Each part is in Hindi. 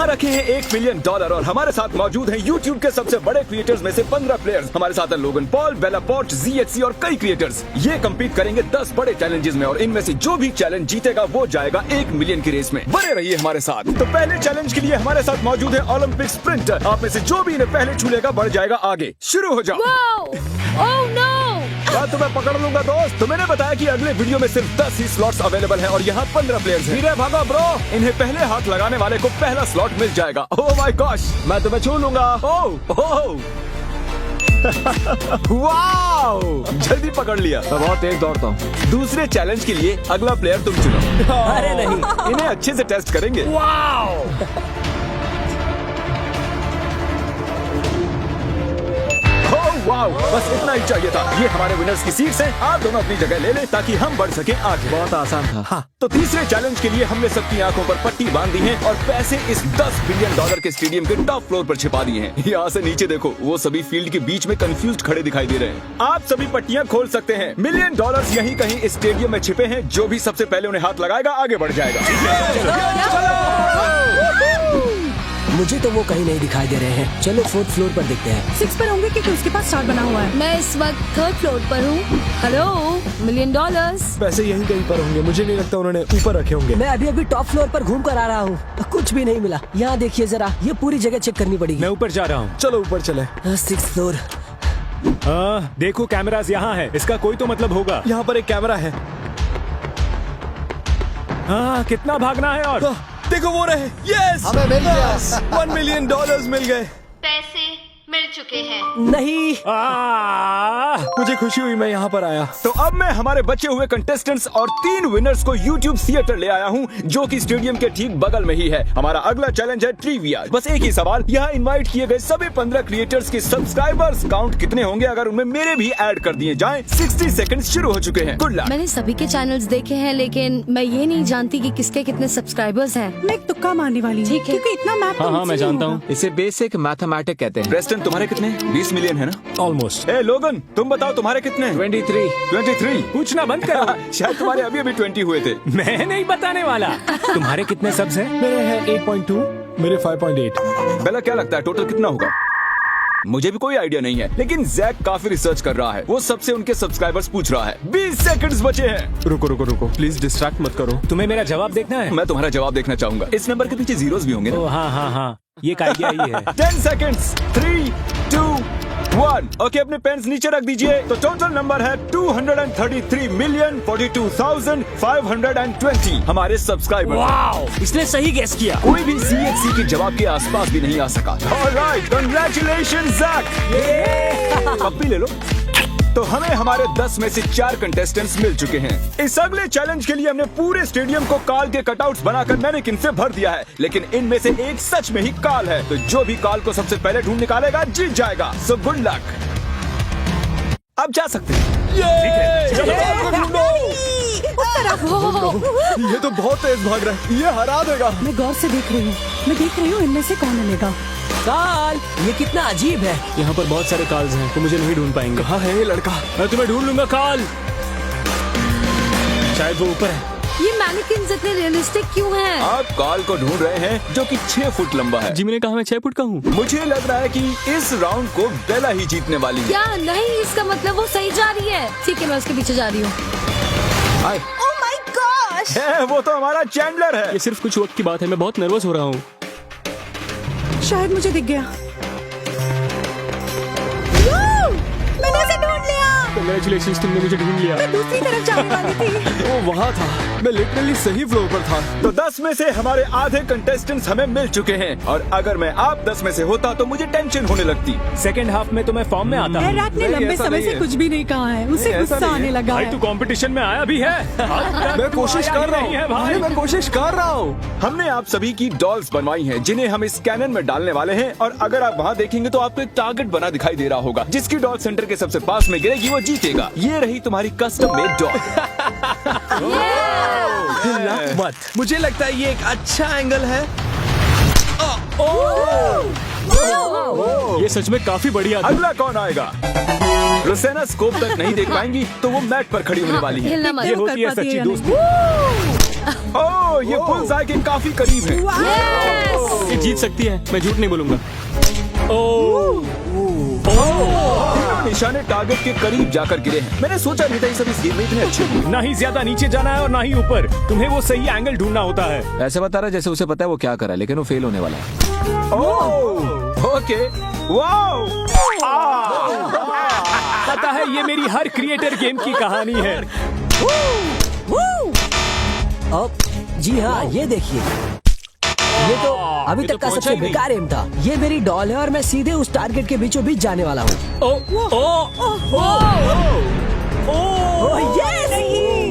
रखे हैं $1 मिलियन और हमारे साथ मौजूद हैं YouTube के सबसे बड़े क्रिएटर्स में से 15 प्लेयर्स। हमारे साथ हैं लोगन पॉल, बेला पॉर्ट, ZHC और कई क्रिएटर्स। ये कम्पीट करेंगे 10 बड़े चैलेंजेस में और इनमें से जो भी चैलेंज जीतेगा वो जाएगा 1 मिलियन की रेस में। बने रहिए हमारे साथ। तो पहले चैलेंज के लिए हमारे साथ मौजूद है ओलंपिक स्प्रिंटर। आप में से जो भी इन्हें पहले छू लेगा बढ़ जाएगा आगे। शुरू हो जाओ। Oh no! बात तो मैं पकड़ लूंगा दोस्त। तो मैंने बताया कि अगले वीडियो में सिर्फ 10 ही स्लॉट्स अवेलेबल हैं और यहाँ 15 प्लेयर्स हैं। धीरे भागो ब्रो, इन्हें पहले हाथ लगाने वाले को पहला स्लॉट मिल जाएगा। ओह माय गॉश, मैं तुम्हें छू लूंगा। ओह वाओ, जल्दी पकड़ लिया। मैं बहुत तेज दौड़ता हूँ। दूसरे चैलेंज के लिए अगला प्लेयर तुम चुनो। अरे नहीं, इन्हें अच्छे से टेस्ट करेंगे। वाओ, बस इतना ही चाहिए था। ये हमारे विनर्स की सीट्स हैं। आप दोनों अपनी जगह ले लें ताकि हम बढ़ सके आगे। बहुत आसान था। हाँ, तो तीसरे चैलेंज के लिए हमने सबकी आंखों पर पट्टी बांध दी है और पैसे इस $10 बिलियन के स्टेडियम के टॉप फ्लोर पर छिपा दिए हैं। यहाँ से नीचे देखो, वो सभी फील्ड के बीच में कंफ्यूज्ड खड़े दिखाई दे रहे हैं। आप सभी पट्टियाँ खोल सकते हैं। $1 मिलियन यहीं कहीं इस स्टेडियम में छिपे हैं। जो भी सबसे पहले उन्हें हाथ लगाएगा आगे बढ़ जाएगा। मुझे तो वो कहीं नहीं दिखाई दे रहे हैं। चलो 4th फ्लोर पर देखते हैं। 6 पर होंगे क्योंकि उसके पास स्टार बना हुआ है। मैं इस वक्त 3rd फ्लोर पर हूँ। Hello, $1 million. पैसे यहीं कहीं पर होंगे। मुझे नहीं लगता उन्होंने ऊपर रखे होंगे। मैं अभी टॉप फ्लोर पर घूम कर आ रहा हूँ, कुछ भी नहीं मिला। यहाँ देखिए जरा, ये पूरी जगह चेक करनी पड़ेगी। मैं ऊपर जा रहा हूँ। चलो ऊपर चले। 6th floor. देखो कैमरास यहाँ है। इसका कोई तो मतलब होगा। यहाँ पर एक कैमरा है। कितना भागना है और देखो वो रहे। यस, हमें मिल गया। $1 मिलियन मिल गए। पैसे मिल चुके हैं। नहीं, मुझे खुशी हुई मैं यहाँ पर आया। तो अब मैं हमारे बचे हुए कंटेस्टेंट्स और 3 विनर्स को YouTube थिएटर ले आया हूँ, जो कि स्टेडियम के ठीक बगल में ही है। हमारा अगला चैलेंज है ट्रिविया। बस एक ही सवाल, यहाँ इनवाइट किए गए सभी 15 क्रिएटर्स के सब्सक्राइबर्स काउंट कितने होंगे अगर उनमें मेरे भी ऐड कर दिए जाएं। 60 सेकंड्स शुरू हो चुके हैं। Good luck. मैंने सभी के चैनल्स देखे हैं, लेकिन मैं ये नहीं जानती कि किसके कितने सब्सक्राइबर्स हैं। मैं एक तुक्का मारने वाली हूँ। ठीक है। क्योंकि इतना मैथ हाँ मैं जानता हूँ। इसे बेसिक मैथमेटिक कहते हैं। प्रेस्टन, तुम्हारे कितने? 20 मिलियन है ना? ऑलमोस्ट। ए लोगन, तुम बताओ तुम्हारे कितने? 23। पूछना बंद करो। शायद तुम्हारे अभी 20 हुए थे। मैं नहीं बताने वाला। तुम्हारे कितने सब्स हैं? मेरे हैं 8.2, मेरे 5.8। बेला, क्या लगता है टोटल कितना होगा? मुझे भी कोई आइडिया नहीं है, लेकिन जैक काफी रिसर्च कर रहा है। वो सबसे उनके सब्सक्राइबर्स पूछ रहा है। 20 सेकंड्स बचे हैं। रुको, प्लीज डिस्ट्रैक्ट मत करो। तुम्हें मेरा जवाब देखना है? मैं तुम्हारा जवाब देखना चाहूंगा। इस नंबर के पीछे जीरोस भी होंगे ना? हाँ, ये आइडिया ही है। 10 सेकंड्स। 3, 2, 1। ओके, अपने पेन्स नीचे रख दीजिए। तो टोटल नंबर है 233,042,520 हमारे सब्सक्राइबर। वाओ, इसने सही गेस किया। कोई भी CHC के जवाब के आसपास भी नहीं आ सका। Alright, congratulations Jack. अब भी ले लो। तो हमें हमारे 10 में से 4 कंटेस्टेंट्स मिल चुके हैं। इस अगले चैलेंज के लिए हमने पूरे स्टेडियम को काल के कटआउट्स बनाकर मैनेकिन से भर दिया है, लेकिन इनमें से एक सच में ही काल है। तो जो भी काल को सबसे पहले ढूंढ निकालेगा जीत जाएगा। So good luck. अब जा सकते हैं। ये तो बहुत तेज भाग रहा है। ये हरा देगा। मैं गौर से देख रही हूँ। मैं देख रही हूँ इनमें से कौन मिलेगा। काल, ये कितना अजीब है। यहाँ पर बहुत सारे काल्स हैं, तो मुझे नहीं ढूंढ पाएंगे। कहाँ है ये लड़का? मैं तुम्हें ढूंढ लूंगा काल। शायद वो ऊपर है। ये मैनिकिन्स इतने रियलिस्टिक क्यों हैं? आप काल को ढूंढ रहे हैं जो कि 6 फुट लंबा है। जिमी ने कहा मैं 6 फुट का हूँ। मुझे लग रहा है कि इस राउंड को बेला ही जीतने वाली है। क्या नहीं, इसका मतलब वो सही जा रही है। ठीक है, मैं उसके पीछे जा रही हूँ। Oh my gosh! वो तो हमारा चैंडलर है। ये सिर्फ कुछ वक्त की बात है। मैं बहुत नर्वस हो रहा हूँ। शायद मुझे दिख गया। मैंने उसे ढूंढ लिया। कांग्रेचुलेशंस, तुमने मुझे ढूंढ लिया। मैं दूसरी तरफ जाने वाली थी। वो वहाँ था। मैं लिटरली सही फ्लोर पर था। तो 10 में से हमारे आधे कंटेस्टेंट्स हमें मिल चुके हैं और अगर मैं आप 10 में से होता तो मुझे टेंशन होने लगती। सेकंड हाफ में तो मैं फॉर्म में आता हूँ। रात ने लंबे समय से कुछ भी नहीं कहा है। उसे गुस्सा आने लगा भाई है। तू कंपटीशन में आया भी है? मैं कोशिश कर रहा हूँ। मैं कोशिश कर रहा हूँ। हमने आप सभी की डॉल्स बनवाई हैं, जिन्हें हम इस कैनन में डालने वाले हैं और अगर आप वहाँ देखेंगे तो आपको एक टारगेट बना दिखाई दे रहा होगा। जिसकी डॉल सेंटर के सबसे पास में गिरेगी वो जीतेगा। ये रही तुम्हारी कस्टम मेड डॉल। मत, मुझे लगता है ये एक अच्छा एंगल है। ये सच में काफी बढ़िया था। अगला कौन आएगा? रोसेना स्कोप तक नहीं देख पाएंगी तो वो मैट पर खड़ी होने वाली है। हिलना मत। ये होती है सच्ची दोस्ती। ओह, ये बुल्सआई के काफी करीब है। ये जीत सकती है, मैं झूठ नहीं बोलूंगा। तीनों निशाने टारगेट के करीब जाकर गिरे हैं। मैंने सोचा नहीं था ये सब इस गेम में इतने अच्छे होंगे। ना ही ज्यादा नीचे जाना है और ना ही ऊपर, तुम्हें वो सही एंगल ढूंढना होता है। ऐसे बता रहा है जैसे उसे पता है वो क्या कर रहा है, लेकिन वो फेल होने वाला है। ओह, ओके, वाओ, पता है ये मेरी हर क्रिएटर गेम की कहानी है। अब जी हाँ, ये देखिए, ये तो अभी ये तक तो का पहुंचा सबसे ही नहीं। बेकार एम था। ये मेरी डॉल है और मैं सीधे उस टारगेट के बीचों बीच जाने वाला हूँ।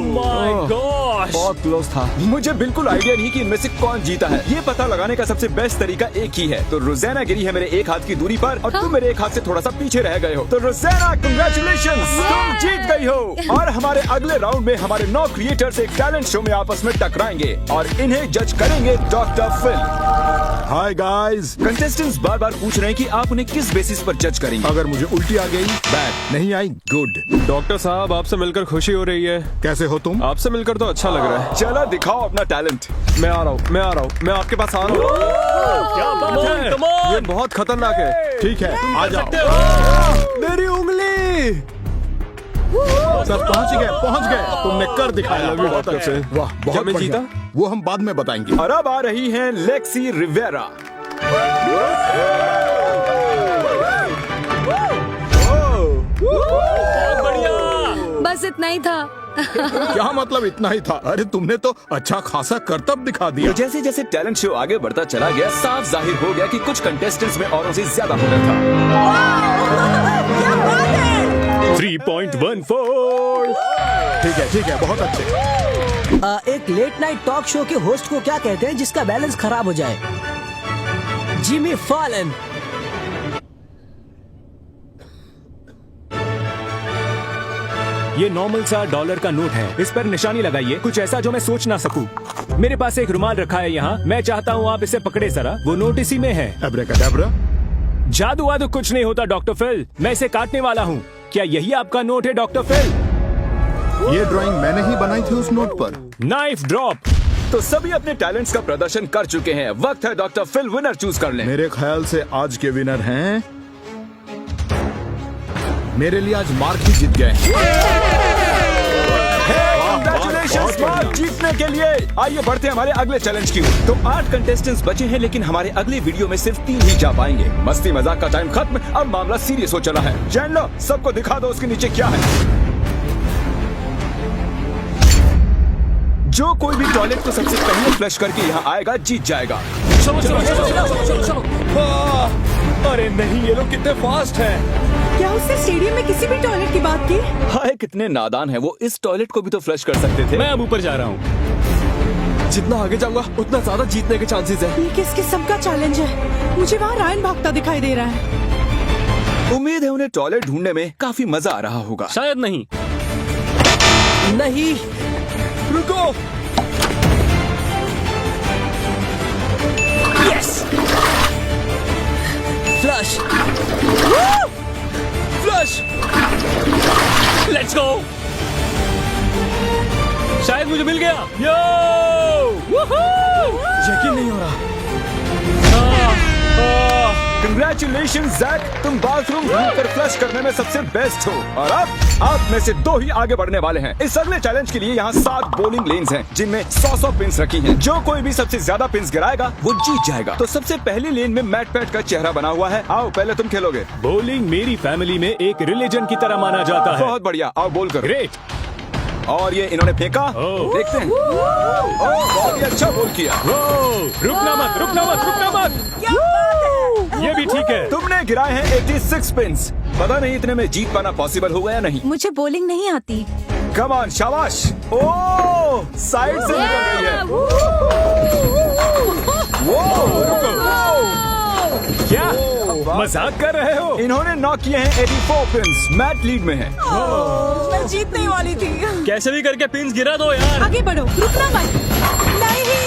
माय गॉश, बहुत क्लोज था। मुझे बिल्कुल आइडिया नहीं कि इनमें से कौन जीता है। ये पता लगाने का सबसे बेस्ट तरीका एक ही है। तो रोजाना गिरी है मेरे एक हाथ की दूरी पर और तुम मेरे एक हाथ से थोड़ा सा पीछे रह गए हो। तो रोजाना कंग्रेचुलेशंस, तुम जीत गई हो। और हमारे अगले राउंड में हमारे 9 क्रिएटर्स एक टैलेंट शो में आपस में टकराएंगे और इन्हें जज करेंगे doctor Phil. Hi guys, contestants बार बार पूछ रहे हैं कि आप उन्हें किस बेसिस पर जज करेंगे। अगर मुझे उल्टी आ गई, बैड नहीं आई, गुड। डॉक्टर साहब, आपसे मिलकर खुशी हो रही है। कैसे हो तुम? आपसे मिलकर तो अच्छा लग रहा है। चलो दिखाओ अपना टैलेंट। मैं आ रहा हूँ, मैं आपके पास आ रहा हूँ। क्या बात है? ये बहुत खतरनाक है। ठीक है, आ जाओ। मेरी उंगली। सब पहुंच गए, तुमने कर दिखाया। बहुत अच्छे। वाह, क्या बहुत मैं बढ़िया। जीता? वो हम बाद में बताएंगे। और अब आ रही हैं लेक्सी रिवेरा। बहुत बढ़िया। बस इतना ही था। क्या मतलब इतना ही था? अरे तुमने तो अच्छा खासा करतब दिखा दिया। तो जैसे जैसे टैलेंट शो आगे बढ़ता चला गया, साफ जाहिर हो गया कि कुछ कंटेस्टेंट्स में औरों से ज्यादा हुनर था। 3.14। ठीक है, बहुत अच्छे। एक लेट नाइट टॉक शो के होस्ट को क्या कहते हैं जिसका बैलेंस खराब हो जाए? Jimmy Fallon. ये नॉर्मल सा $1 का नोट है, इस पर निशानी लगाइए, कुछ ऐसा जो मैं सोच ना सकूं। मेरे पास एक रुमाल रखा है यहाँ, मैं चाहता हूँ आप इसे पकड़े जरा। वो नोट इसी में है। एब्राकैडाब्रा। जादू वादू कुछ नहीं होता डॉक्टर फिल, मैं इसे काटने वाला हूँ। क्या यही आपका नोट है डॉक्टर फिल? ये ड्राइंग मैंने ही बनाई थी उस नोट पर। Knife drop. तो सभी अपने टैलेंट्स का प्रदर्शन कर चुके हैं। वक्त है डॉक्टर फिल विनर चूज कर लें। मेरे ख्याल से आज के विनर हैं, मेरे लिए आज मार्क ही जीत गए। Congratulations, मार्क जीतने के लिए। आइए बढ़ते हैं हमारे अगले चैलेंज की ओर। तो 8 कंटेस्टेंट्स बचे हैं, लेकिन हमारे अगले वीडियो में सिर्फ 3 ही जा पाएंगे। मस्ती मजाक का टाइम खत्म, अब मामला सीरियस हो चला है। जान लो, सबको दिखा दो उसके नीचे क्या है। जो कोई भी टॉयलेट को सबसे पहले फ्लश करके यहाँ आएगा जीत जाएगा। अरे नहीं, ये लोग कितने फास्ट हैं। क्या उसने स्टेडियम में किसी भी टॉयलेट की बात की? हाय, कितने नादान है वो, इस टॉयलेट को भी तो फ्लश कर सकते थे। मैं अब ऊपर जा रहा हूँ। जितना आगे जाऊंगा उतना ज्यादा जीतने के चांसेस है। ये किस किस्म का चैलेंज है? मुझे वहाँ रायन भागता दिखाई दे रहा है। उम्मीद है उन्हें टॉयलेट ढूंढने में काफी मजा आ रहा होगा। शायद नहीं। नहीं, रुको। Yes, flush. Flush. Let's go. शायद मुझे मिल गया। यो यकीन नहीं हो रहा। कंग्रेचुलेशन जैक, तुम बाथरूम ढूंढकर फ्लश करने में सबसे बेस्ट हो। और अब आप में से 2 ही आगे बढ़ने वाले हैं। इस अगले चैलेंज के लिए यहाँ 7 बोलिंग लेन्स हैं, जिनमें 100 पिन्स रखी हैं। जो कोई भी सबसे ज्यादा पिन्स गिराएगा वो जीत जाएगा। तो सबसे पहली लेन में मैट पैट का चेहरा बना हुआ है। आओ, पहले तुम खेलोगे। बॉलिंग मेरी फैमिली में एक रिलीजन की तरह माना जाता है। बहुत बढ़िया, आओ बोल करो। ग्रेट। और ये इन्होंने फेंका, देखते हैं। बहुत ही अच्छा बोल किया। रुकना मत, रुकना मत, रुकना मत। ये भी ठीक है। तुमने गिराए हैं 86 पिन्स। पता नहीं इतने में जीत पाना पॉसिबल होगा या नहीं। मुझे बॉलिंग नहीं आती। कम ऑन, शाबाश। ओह, साइड से निकल रही है। क्या मजाक कर रहे हो? इन्होंने नॉक किए हैं 84 पिन्स। मैट लीड में है। मैं जीतने वाली थी। कैसे भी करके पिन्स गिरा दो यार। आगे बढ़ो, रुकना मत। नहीं।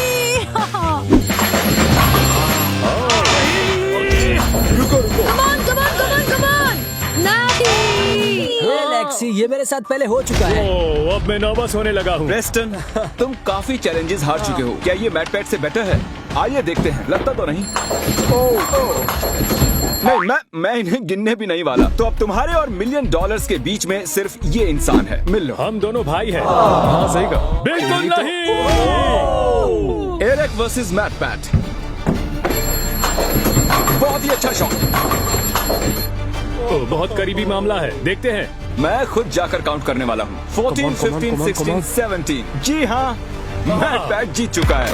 रुको रुको। Come on, come on, come on, come on. नहीं। लेक्सी, ये मेरे साथ पहले हो चुका है। ओ, अब मैं नर्वस होने लगा हूँ। प्रेस्टन, तुम काफी चैलेंजेस हार चुके हो। क्या ये मैट पैट से बेटर है? आइए देखते हैं। लगता तो नहीं। नहीं, मैं इन्हें गिनने भी नहीं वाला। तो अब तुम्हारे और $1 मिलियन के बीच में सिर्फ ये इंसान है। मिल लो। हम दोनों भाई हैं। हाँ, सही कहा। बिल्कुल नहीं। Eric versus Matt Pat. बहुत ही अच्छा शॉट। ओ, बहुत करीबी मामला है। देखते हैं। मैं खुद जाकर काउंट करने वाला हूँ। 14, 15, 16, 17। जी हाँ, मैट पैट जीत चुका है।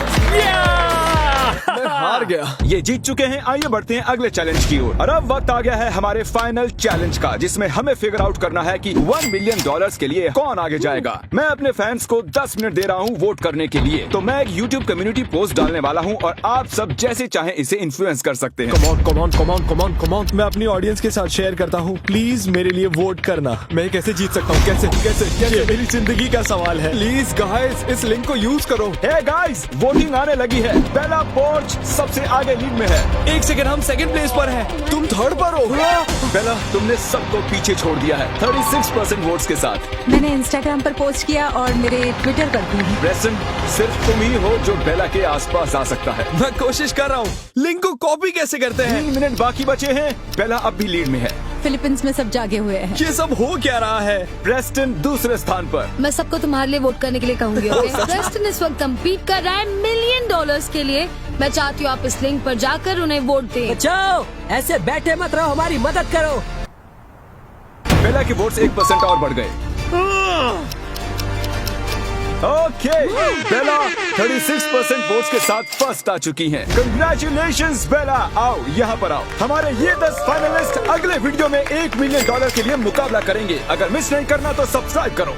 मैं हार गया। ये जीत चुके हैं। आइए बढ़ते हैं अगले चैलेंज की ओर। और अब वक्त आ गया है हमारे फाइनल चैलेंज का, जिसमें हमें फिगर आउट करना है कि $1 मिलियन के लिए कौन आगे जाएगा। मैं अपने फैंस को 10 मिनट दे रहा हूँ वोट करने के लिए। तो मैं एक YouTube कम्युनिटी पोस्ट डालने वाला हूँ और आप सब जैसे चाहें इसे इन्फ्लुएंस कर सकते हैं। Come on. मैं अपनी ऑडियंस के साथ शेयर करता हूँ। प्लीज मेरे लिए वोट करना। मैं कैसे जीत सकता हूँ? कैसे? ये मेरी जिंदगी का सवाल है। प्लीज गाइस, इस लिंक को यूज करो। हे गाइस, वोटिंग आने लगी है। बेला पोर्च सबसे आगे लीड में है। 1 सेकंड, हम सेकंड प्लेस पर हैं। तुम थर्ड पर हो। बेला, तुमने सबको पीछे छोड़ दिया है 36% वोट्स के साथ। मैंने इंस्टाग्राम पर पोस्ट किया और मेरे ट्विटर पर भी। प्रेस्टन, सिर्फ तुम ही हो जो बेला के आसपास आ सकता है। मैं कोशिश कर रहा हूँ। लिंक को कॉपी कैसे करते हैं? 3 मिनट बाकी बचे हैं। बेला अब भी लीड में है। फिलीपींस में सब जागे हुए हैं। ये सब हो क्या रहा है? प्रेस्टन दूसरे स्थान पर। मैं सबको तुम्हारे लिए वोट करने के लिए कहूंगी। प्रेस्टन इस वक्त कम्पीट कर रहा है $1 मिलियन के लिए। मैं चाहती हूँ आप इस लिंक पर जाकर उन्हें वोट दें। बचाओ, ऐसे बैठे मत रहो, हमारी मदद करो। बेला के वोट्स 1% और बढ़ गए। ओके, बेला 36% वोट्स के साथ फर्स्ट आ चुकी हैं। कंग्रेचुलेशंस बेला। आओ यहाँ पर आओ। हमारे ये 10 फाइनलिस्ट अगले वीडियो में $1 मिलियन के लिए मुकाबला करेंगे। अगर मिस नहीं करना तो सब्सक्राइब करो।